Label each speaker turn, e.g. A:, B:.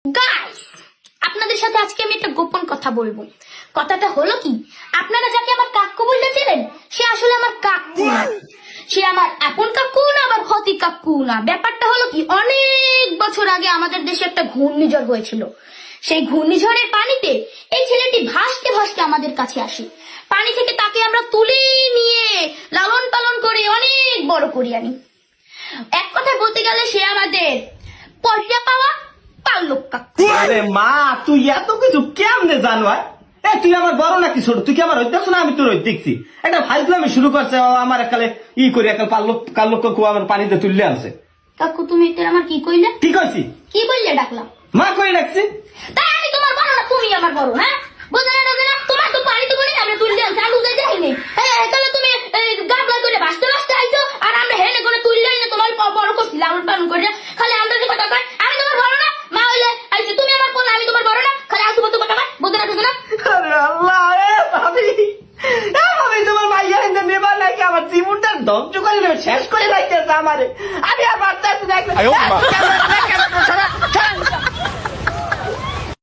A: Guys, আপনাদের সাথে আজকে আমি একটা গোপন কথা বলবো। কথাটা হলো কি, আপনারা যাকে আমার কাকু বলতে চেনেন, সে আসলে আমার কাকু না। সে আমার আপন কাকু না, আবার হতি কাকু না। ব্যাপারটা হলো কি, অনেক বছর আগে আমাদের দেশে একটা ঘূর্ণিঝড় হয়েছিল। সেই ঘূর্ণিঝড়ের পানিতে এই ছেলেটি ভাসতে ভাসতে আমাদের কাছে আসে। পানি থেকে তাকে আমরা তুলে নিয়ে লালন পালন করে অনেক বড় করি আনি। এক কথায় বলতে গেলে সে আমাদের পয়সা পাওয়া পাল্লক কাকু।
B: আরে মা, তুই এত কিছু কেমনে জানো? তুই আমার বড় নাকি ছোট? তুই কি আমার দেখছ না? আমি তোর দেখছি। একটা ফাইজলা আমি শুরু করছে, ও আমার একালে ই করে একাল কাল্লক কাকু আমার পানিতে তুললে আনছে।
A: কাকু তুমি এটা আমার কি কইলে?
B: কি কইছি?
A: কি বললে ডাকলাম?
B: মা কই রাখছি।
A: তাই আমি তোমার বড় না, তুমি আমার বড়? হ্যাঁ, বুঝলে না? বুঝলে না? তোমার তো পানি তো বলি আমরা তুললে আনছি, আমি বুঝতে যাইনি। হ্যাঁ, তাহলে তুমি গাবলা করে ভাসতে ভাসতে আইছো, আর আমরা হেনে করে তুললে না তোমার বড় করছি লালন পালন করে। খালি আমরা যে কথা কয় আমি তোমার বড় না, মা হইলে আইছে তুমি আমার বড়, আমি তোমার বড় না, খালি আলতু ফালতু কথা কয়, বুঝতে না? বুঝলে না?
B: আরে আল্লাহ, ভাবি ভাবি তোমার মাইয়া হিন্দে নেবার নাকি আমার জীবনটা ধ্বংস করে নেবে, শেষ করে রাখতেছে আমারে। আমি আর বাচ্চা